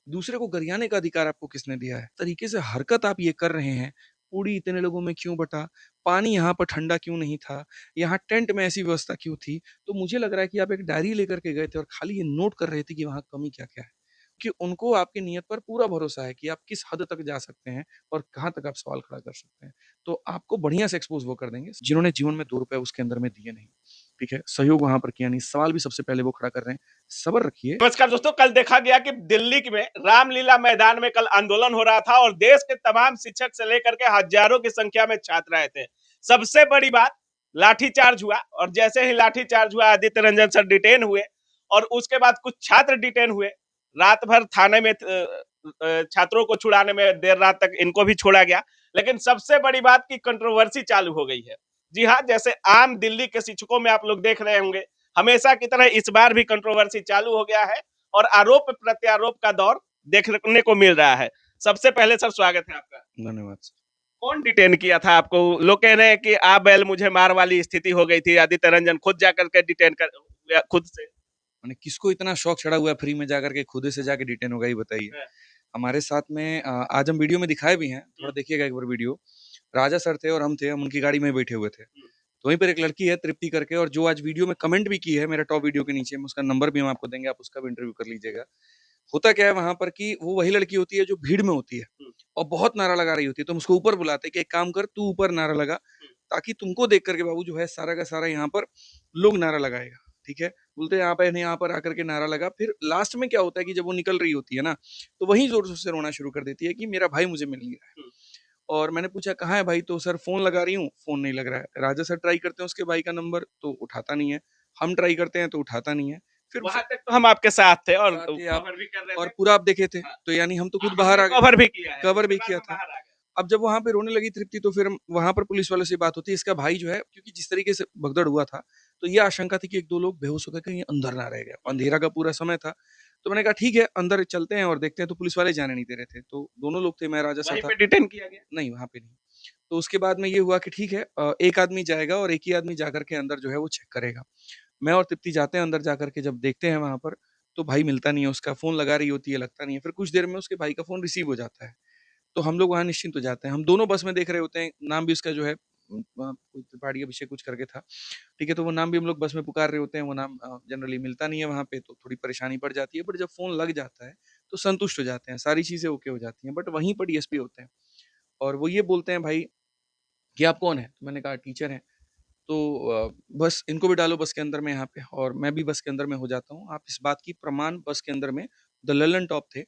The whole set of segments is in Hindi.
दूसरे को गरियाने का अधिकार आपको किसने दिया है? तरीके से हरकत आप ये कर रहे हैं, पूड़ी इतने लोगों में क्यों बँटा? पानी यहाँ पर ठंडा क्यों नहीं था? यहाँ टेंट में ऐसी व्यवस्था क्यों थी? तो मुझे लग रहा है कि आप एक डायरी लेकर के गए थे और खाली ये नोट कर रहे थे कि वहाँ कमी क्या-क्या है। कि उनको आपकी नीयत पर पूरा भरोसा है कि आप किस हद तक जा सकते हैं और कहाँ तक आप सवाल खड़ा कर सकते हैं। तो आपको बढ़िया से एक्सपोज़ वो कर देंगे, जिन्होंने जीवन में ₹2 उसके अंदर में दिए नहीं। ठीक है? सहयोग वहाँ पर किया नहीं, सवाल भी सबसे पहले वो खड़ा कर रहे हैं। सब्र रखिए। नमस्कार दोस्तों, कल देखा गया कि दिल्ली में रामलीला मैदान में कल आंदोलन हो रहा था और देश के तमाम शिक्षक से लेकर के हजारों की संख्या में छात्र आए थे। सबसे बड़ी बात, लाठीचार्ज हुआ और जैसे ही लाठीचार्ज हुआ आदित्य रंजन सर डिटेन हुए और उसके बाद कुछ छात्र डिटेन हुए। रात भर थाने में छात्रों को छुड़ाने में देर रात तक इनको भी छोड़ा गया। लेकिन सबसे बड़ी बात की कंट्रोवर्सी चालू हो गई है। जी हाँ, जैसे आम दिल्ली के शिक्षकों में आप लोग देख रहे होंगे, हमेशा की तरह इस बार भी कंट्रोवर्सी चालू हो गया है और आरोप प्रत्यारोप का दौर देखने को मिल रहा है। सबसे पहले सर स्वागत है आपका। धन्यवाद सर। कौन डिटेन किया था आपको? लोग कह रहे हैं कि आ बैल मुझे मार वाली स्थिति हो गई थी, आदित्य रंजन खुद जाकर के डिटेन कर खुद से। माने किसको इतना शौक चढ़ा हुआ है फ्री में जाकर के खुद से जाके डिटेन होगा, ये बताइए। हमारे साथ में आज हम वीडियो में दिखाए भी हैं, थोड़ा देखिएगा एक बार वीडियो। राजा सर थे और हम थे, हम उनकी गाड़ी में बैठे हुए थे। तो वहीं पर एक लड़की है तृप्ति करके, और जो आज वीडियो में कमेंट भी की है मेरा टॉप वीडियो के नीचे, में उसका नंबर भी हम आपको देंगे, आप उसका भी इंटरव्यू कर लीजिएगा। होता क्या है वहां पर कि वो वही लड़की होती है जो भीड़ में होती है और बहुत नारा लगा रही होती है, तो हम उसको ऊपर बुलाते हैं कि एक काम कर, तू ऊपर नारा लगा, ताकि तुमको देख करके बाबू जो है सारा का सारा यहाँ पर लोग नारा लगाएगा। ठीक है? बोलते हैं यहाँ पर आकर के नारा लगा। फिर लास्ट में क्या होता है कि जब वो निकल रही होती है ना, तो वहीं जोर जोर से रोना शुरू कर देती है कि मेरा भाई मुझे मिल नहीं रहा है। और मैंने पूछा कहाँ है भाई? तो सर फोन लगा रही हूँ, फोन नहीं लग रहा है। राजा सर ट्राई करते हैं उसके भाई का नंबर, तो उठाता नहीं है। हम ट्राई करते हैं तो उठाता नहीं है। फिर वहां तक तो हम आपके साथ थे और साथ ही आप, कवर भी कर रहे और थे। पूरा आप देखे थे, हाँ, तो यानी हम तो खुद बाहर हमने आ गए, कवर भी किया है, कवर उसके भी बाद किया हम था। बाहर आ गए। अब जब वहाँ पे रोने लगी तृप्ति, तो फिर वहाँ पर पुलिस वालों से बात होती है। इसका भाई जो है, क्योंकि जिस तरीके से भगदड़ हुआ था, तो ये आशंका थी कि 1-2 लोग बेहोश होकर कहीं अंदर ना रह गए। अंधेरा का पूरा समय था, तो मैंने कहा ठीक है, अंदर चलते हैं और देखते हैं, तो पुलिस वाले जाने नहीं दे रहे थे। तो दोनों लोग थे, मैं राजा सर वहीं था। पे डिटेन किया गया। नहीं, वहाँ पे नहीं। तो उसके बाद में ये हुआ कि ठीक है, एक आदमी जाएगा और एक ही आदमी जाकर के अंदर जो है वो चेक करेगा। मैं और तृप्ति जाते हैं अंदर, जाकर के जब देखते हैं वहाँ पर, तो भाई मिलता नहीं है उसका, फ़ोन लगा रही होती है, लगता नहीं है। फिर कुछ देर में उसके भाई का फ़ोन रिसीव हो जाता है। तो हम लोग वहाँ निश्चिंत हो जाते हैं। हम दोनों बस में देख रहे होते हैं, नाम भी उसका जो है कोई त्रिपाठी अभिषेक कुछ करके था। ठीक है? तो वो नाम भी हम लोग बस में पुकार रहे होते हैं, वो नाम जनरली मिलता नहीं है वहाँ पे, तो थोड़ी परेशानी पड़ जाती है। बट जब फ़ोन लग जाता है, तो संतुष्ट हो जाते हैं, सारी चीज़ें ओके हो जाती हैं। बट वहीं पर डीएसपी होते हैं और वो ये बोलते हैं, भाई कि आप कौन हैं? तो मैंने कहा टीचर हैं। तो बस इनको भी डालो बस के अंदर में यहाँ पे, और मैं भी बस के अंदर में हो जाता हूँ। आप इस बात की प्रमाण बस के अंदर में द लल्लन टॉप थे,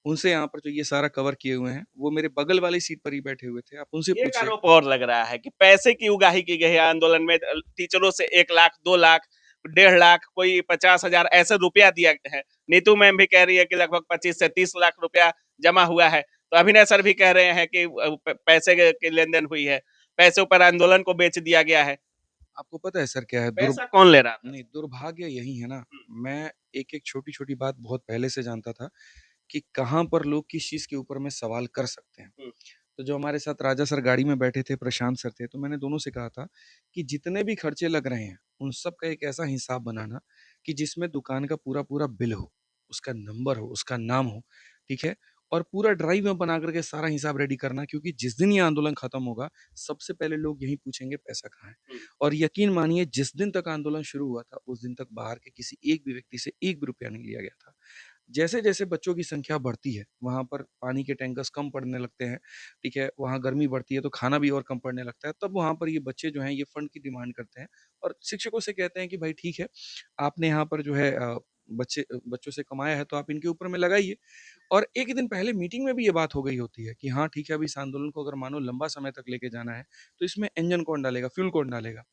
उनसे यहाँ पर जो ये सारा कवर किए हुए हैं, वो मेरे बगल वाली सीट पर ही बैठे हुए थे। आप उनसे एक पूछिए। आरोप और लग रहा है कि पैसे की उगाही की गई है आंदोलन में। टीचरों से 1 लाख, 2 लाख, 1.5 लाख, कोई 50,000 ऐसे रुपया दिया है। नीतू मैम भी कह रही है कि लगभग 25 से 30 लाख रुपया जमा हुआ है। तो अभिनय सर भी कह रहे हैं कि पैसे की लेन देन हुई है, पैसों पर आंदोलन को बेच दिया गया है। आपको पता है सर क्या है? पैसा कौन ले रहा था? नहीं, दुर्भाग्य यही है ना, मैं एक-एक छोटी-छोटी बात बहुत पहले से जानता था कि कहाँ पर लोग किस चीज़ के ऊपर में सवाल कर सकते हैं। तो जो हमारे साथ राजा सर गाड़ी में बैठे थे, प्रशांत सर थे, तो मैंने दोनों से कहा था कि जितने भी खर्चे लग रहे हैं, उन सब का एक ऐसा हिसाब बनाना कि जिसमें दुकान का पूरा-पूरा बिल हो, उसका नंबर हो, उसका नाम हो, ठीक है? और पूरा ड्राइव में बना कर के सारा हिसाब रेडी करना, क्योंकि जिस दिन ये आंदोलन खत्म होगा, सबसे पहले लोग यही पूछेंगे पैसा कहाँ है? और यकीन मानिए जिस दिन तक आंदोलन शुरू हुआ था, उस दिन तक बाहर के किसी एक भी व्यक्ति से 1 भी रुपया नहीं लिया गया था। जैसे-जैसे बच्चों की संख्या बढ़ती है, वहाँ पर पानी के टैंकर्स कम पड़ने लगते हैं, ठीक है? वहाँ गर्मी बढ़ती है तो खाना भी और कम पड़ने लगता है, तब वहाँ पर ये बच्चे जो हैं ये फंड की डिमांड करते हैं और शिक्षकों से कहते हैं कि भाई ठीक है, आपने यहाँ पर जो है बच्चों से कमाया है तो आप इनके ऊपर में लगाइए। और 1 दिन पहले मीटिंग में भी ये बात हो गई होती है कि हाँ, ठीक है, अभी इस आंदोलन को अगर मानो लंबा समय तक लेके जाना है, तो इसमें इंजन कौन डालेगा, फ्यूल कौन डालेगा?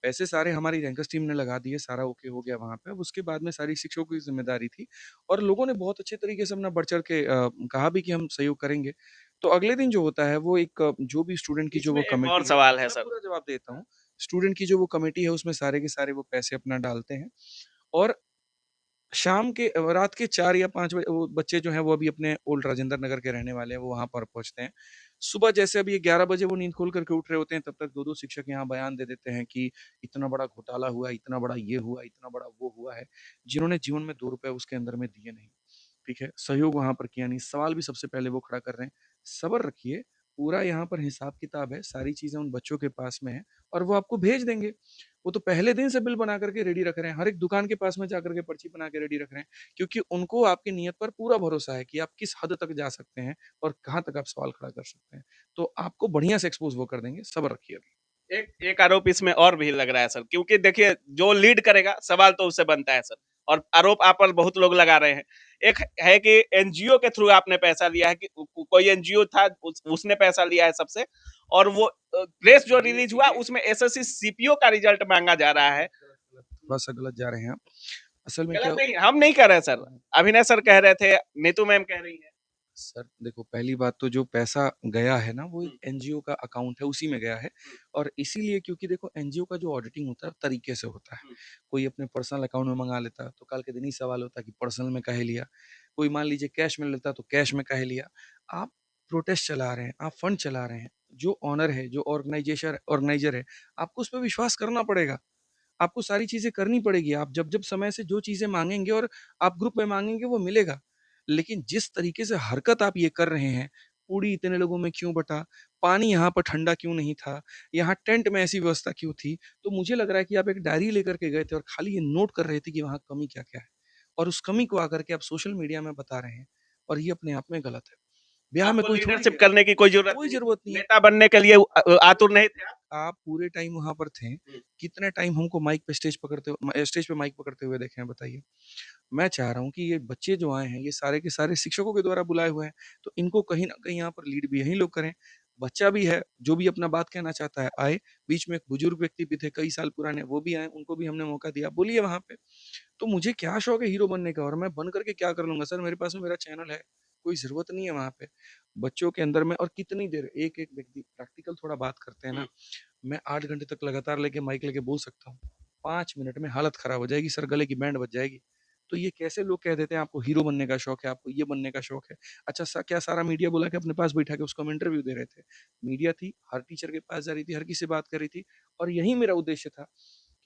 पैसे सारे हमारी रैंकर्स टीम ने लगा दिए, सारा ओके हो गया वहाँ पे। अब उसके बाद में सारी शिक्षकों की ज़िम्मेदारी थी और लोगों ने बहुत अच्छे तरीके से अपना बढ़-चढ़ के कहा भी कि हम सहयोग करेंगे। तो अगले दिन जो होता है वो एक जो भी स्टूडेंट की जो वो इसमें एक और कमिटी है, सवाल है मैं सर। पूरा जवाब देता हूँ। स्टूडेंट की जो वो कमिटी है उसमें सारे के सारे वो पैसे अपना डालते हैं और शाम के रात के 4 या 5 बजे वो बच्चे जो हैं वो अभी अपने ओल्ड राजेंद्र नगर के रहने वाले हैं, वो वहाँ पर पहुँचते हैं। सुबह जैसे अभी 11 बजे वो नींद खोल करके उठ रहे होते हैं, तब तक 2-2 शिक्षक यहाँ बयान दे देते हैं कि इतना बड़ा घोटाला हुआ, इतना बड़ा ये हुआ, इतना बड़ा वो हुआ है, जिन्होंने जीवन में ₹2 उसके अंदर में दिए नहीं। ठीक है, सहयोग वहाँ पर किया नहीं, सवाल भी सबसे पहले वो खड़ा कर रहे हैं। सब्र रखिए, पूरा यहाँ पर हिसाब-किताब है, सारी चीज़ें उन बच्चों के पास में है और वो आपको भेज देंगे। वो तो पहले दिन से बिल बना करके रेडी रख रहे हैं, हर एक दुकान के पास में जाकर के पर्ची बना के रेडी रख रहे हैं, क्योंकि उनको आपकी नीयत पर पूरा भरोसा है कि आप किस हद तक जा सकते हैं और कहाँ तक आप सवाल खड़ा कर सकते हैं। तो आपको बढ़िया से एक्सपोज़ वो कर देंगे, सब्र रखिए अभी। एक एक आरोप इसमें और भी लग रहा है सर, क्योंकि देखिए जो लीड करेगा सवाल तो उससे बनता है सर, और आरोप आप पर बहुत लोग लगा रहे हैं। एक है कि एनजीओ के थ्रू आपने पैसा लिया है, कि कोई एनजीओ था उसने पैसा लिया है सबसे, और वो प्रेस जो रिलीज हुआ उसमें एसएससी सीपीओ का रिजल्ट मांगा जा रहा है। थोड़ा-सा गलत जा रहे हैं आप। असल में क्या गलत नहीं, हम नहीं कह रहे सर, अभिनय सर कह रहे थे, नीतू मैम कह रही है। सर देखो, पहली बात तो जो पैसा गया है ना वो एक एनजीओ का अकाउंट है, उसी में गया है और इसीलिए क्योंकि देखो एनजीओ का जो ऑडिटिंग होता है तरीके से होता है। कोई अपने पर्सनल अकाउंट में मंगा लेता तो कल के दिन ही सवाल होता कि पर्सनल में काहे लिया। कोई मान लीजिए कैश में लेता तो कैश में काहे लिया। आप प्रोटेस्ट चला रहे हैं, आप फंड चला रहे हैं, जो ऑनर है, जो ऑर्गेनाइजर है, आपको उस पर विश्वास करना पड़ेगा। आपको सारी चीज़ें करनी पड़ेगी। आप जब-जब समय से जो चीज़ें माँगेंगे और आप ग्रुप में माँगेंगे वो मिलेगा। लेकिन जिस तरीके से हरकत आप ये कर रहे हैं, पूड़ी इतने लोगों में क्यों बँटा? पानी यहाँ पर ठंडा क्यों नहीं था? यहाँ टेंट में ऐसी व्यवस्था क्यों थी? तो मुझे लग रहा है कि आप एक डायरी लेकर के गए थे और खाली ये नोट कर रहे थे कि वहाँ कमी क्या-क्या है। और उस कमी को आकर के आप सोशल मीडिया में बता रहे हैं और ये अपने आप में गलत है। ब्याह में आपको कोई थोड़ी लीडरशिप गया, करने की कोई जरूरत कोई नहीं थी, ज़रूरत नहीं है। नेता बनने के लिए आतुर नहीं थे आप। आप पूरे टाइम वहाँ पर थे। कितने टाइम हमको माइक पे स्टेज पे माइक पकड़ते हुए देखे हैं बताइए? मैं चाह रहा हूँ कि ये बच्चे जो आए हैं, ये सारे के सारे शिक्षकों के द्वारा बुलाए हुए हैं, तो इनको कहीं न कहीं यहाँ पर लीड भी यही लोग करें। बच्चा भी है, जो भी अपना बात कहना चाहता है आए, बीच में एक बुजुर्ग व्यक्ति भी थे कई साल पुराने, वो भी आए, उनको भी हमने मौका दिया, बोलिए वहाँ पे। तो मुझे क्या शौक है हीरो बनने का और मैं बन कर के क्या कर लूँगा सर, मेरे पास में मेरा चैनल है, कोई ज़रूरत नहीं है वहाँ पे। बच्चों के अंदर में और कितनी देर एक-एक व्यक्ति प्रैक्टिकल थोड़ा बात करते हैं ना, मैं 8 घंटे तक लगातार लेके माइक लेके बोल सकता हूँ। 5 मिनट में हालत खराब हो जाएगी, सर गले की बैंड बज जाएगी। तो ये कैसे लोग कह देते हैं आपको हीरो बनने का शौक है, आपको ये बनने का शौक है। अच्छा क्या सारा मीडिया बुला के अपने पास बैठा के उसको हम इंटरव्यू दे रहे थे। मीडिया थी, हर टीचर के पास जा रही थी, हर किसी से बात कर रही थी और यही मेरा उद्देश्य था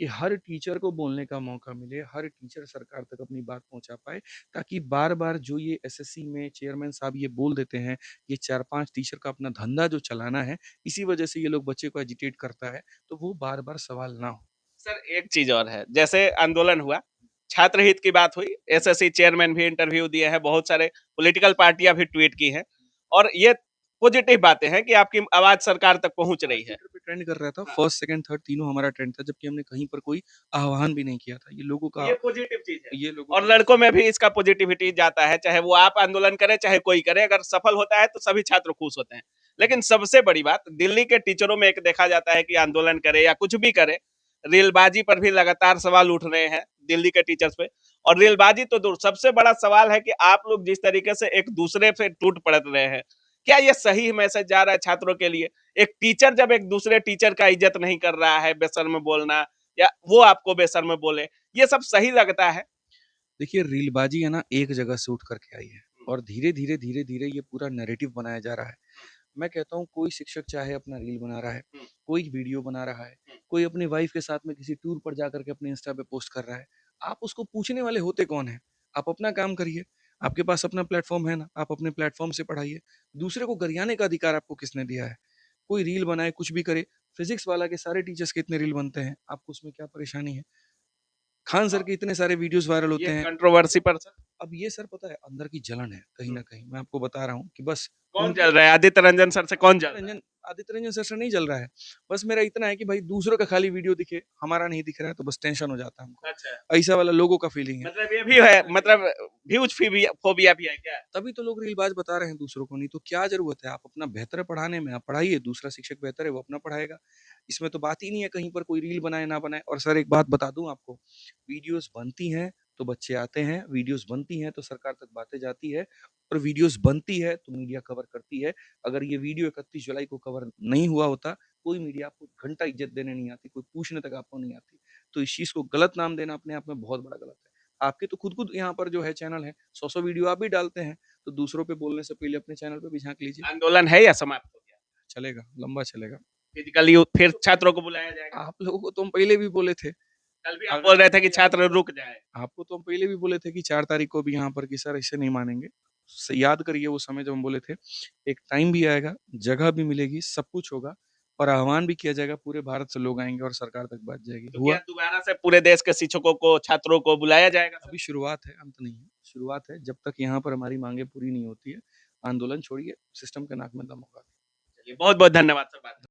कि हर टीचर को बोलने का मौका मिले, हर टीचर सरकार तक अपनी बात पहुँचा पाए, ताकि बार-बार जो ये एसएससी में चेयरमैन साहब ये बोल देते हैं, ये 4-5 टीचर का अपना धंधा जो चलाना है, इसी वजह से ये लोग बच्चे को एजिटेट करता है, तो वो बार-बार सवाल ना हो। सर एक चीज और है, जैसे आंदोलन हुआ, छात्र हित की बात हुई, एसएससी चेयरमैन भी इंटरव्यू दिए हैं, बहुत सारे पॉलिटिकल पार्टियां भी ट्वीट की हैं, और ये पॉजिटिव बातें हैं कि आपकी आवाज सरकार तक पहुंच रही है। ट्विटर पे ट्रेंड कर रहा था, फर्स्ट, सेकंड, थर्ड तीनों हमारा ट्रेंड था, जबकि हमने कहीं पर कोई आह्वान भी नहीं किया था। ये लोगों का ये पॉजिटिव चीज है, ये लोगों और का लड़कों में भी इसका पॉजिटिविटी जाता है, चाहे वो आप आंदोलन करें चाहे कोई करे, अगर सफल होता है तो सभी छात्र खुश होते हैं। लेकिन सबसे बड़ी बात, दिल्ली के टीचरों में एक देखा जाता है कि आंदोलन करे या कुछ भी करे, रेलबाजी पर भी लगातार सवाल उठ रहे हैं दिल्ली के टीचर्स पे। और रेलबाजी तो दूर, सबसे बड़ा सवाल है कि आप लोग जिस तरीके से एक दूसरे से टूट पड़ रहे हैं, क्या ये सही मैसेज जा रहा है छात्रों के लिए? एक टीचर जब एक दूसरे टीचर का इज्जत नहीं कर रहा है, बेशर्म बोलना, या वो आपको बेशर्म बोले, ये सब सही लगता है? देखिए रीलबाजी है ना एक जगह से उठ करके आई है और धीरे-धीरे ये पूरा नैरेटिव बनाया जा रहा है। मैं कहता हूँ कोई शिक्षक चाहे अपना रील बना रहा है, कोई वीडियो बना रहा है, कोई अपनी वाइफ के साथ में किसी टूर पर जाकर के अपने इंस्टा पे पोस्ट कर रहा है। आप उसको पूछने वाले होते कौन हैं? आप अपना काम करिए। आपके पास अपना प्लेटफ़ॉर्म है ना, आप अपने प्लेटफ़ॉर्म से पढ़ाइए। दूसरे को गरियाने का अधिकार आपको किसने दिया है? कोई रील बनाए, कुछ भी करे। फिज़िक्स वाला के सारे टीचर्स के इतने रील बनते हैं, आपको उसमें क्या परेशानी है? खान सर के इतने सारे वीडियोज़ वायरल होते ये हैं। कंट्रोवर्सी पर सर अब ये सर पता है अंदर की जलन है कहीं न कहीं। मैं आपको बता रहा हूँ कि बस कौन उनके जल रहा है? आदित्य रंजन सर से कौन जल रहा है? आदित्य रंजन सर से नहीं जल रहा है। बस मेरा इतना है कि भाई दूसरों का खाली वीडियो दिखे, हमारा नहीं दिख रहा है तो बस टेंशन हो जाता है अच्छा, हमको। ऐसा वाला लोगों का फीलिंग है। मतलब ये भी है, मतलब व्यूज फोबिया भी है क्या? तभी तो लोग रीलबाज़ बता रहे हैं दूसरों को, नहीं तो क्या ज़रूरत है? आप अपना बेहतर है पढ़ाने में, आप पढ़ाइए, दूसरा शिक्षक बेहतर है वो अपना पढ़ाएगा। इसमें तो बात ही नहीं है कहीं पर कोई रील बनाए ना बनाए। और सर एक बात बता दूँ आपको, वीडियोज़ बनती हैं तो बच्चे आते हैं, वीडियोज़ बनती हैं तो सरकार तक बातें जाती है और वीडियोज़ बनती है तो मीडिया कवर करती है। अगर ये वीडियो 31 जुलाई को कवर नहीं हुआ होता, कोई मीडिया आपको घंटा इज़्ज़त देने नहीं आती, कोई पूछने तक आपको नहीं आती। तो इस चीज़ को गलत नाम देना अपने आप में बहुत बड़ा गलत है। आपके तो खुद-खुद यहाँ पर जो है चैनल है, 100-100 वीडियो आप भी डालते हैं, तो दूसरों पे बोलने से पहले अपने चैनल पे भी झाँक लीजिए। आंदोलन है या समाप्त हो गया? चलेगा, लंबा चलेगा। फिजिकली फिर छात्रों को बुलाया जाएगा? आप लोगों को तो हम पहले भी बोले थे, कल भी आप बोल रहे थे कि छात्र रुक जाए। आपको तो हम पहले भी बोले थे कि 4 तारीख को भी यहाँ पर कि सर ऐसे नहीं मानेंगे। याद करिए वो समय जब हम बोले थे, एक टाइम भी आएगा, जगह भी मिलेगी, सब कुछ होगा और आह्वान भी किया जाएगा, पूरे भारत से लोग आएंगे और सरकार तक बात जाएगी। तो क्या दोबारा से पूरे देश के शिक्षकों को, छात्रों को बुलाया जाएगा? अभी शुरुआत है, अंत नहीं है, शुरुआत है। जब तक यहाँ पर हमारी मांगे पूरी नहीं होती है, आंदोलन छोड़िए, सिस्टम के नाक में दम होगा। चलिए, बहुत बहुत धन्यवाद सर।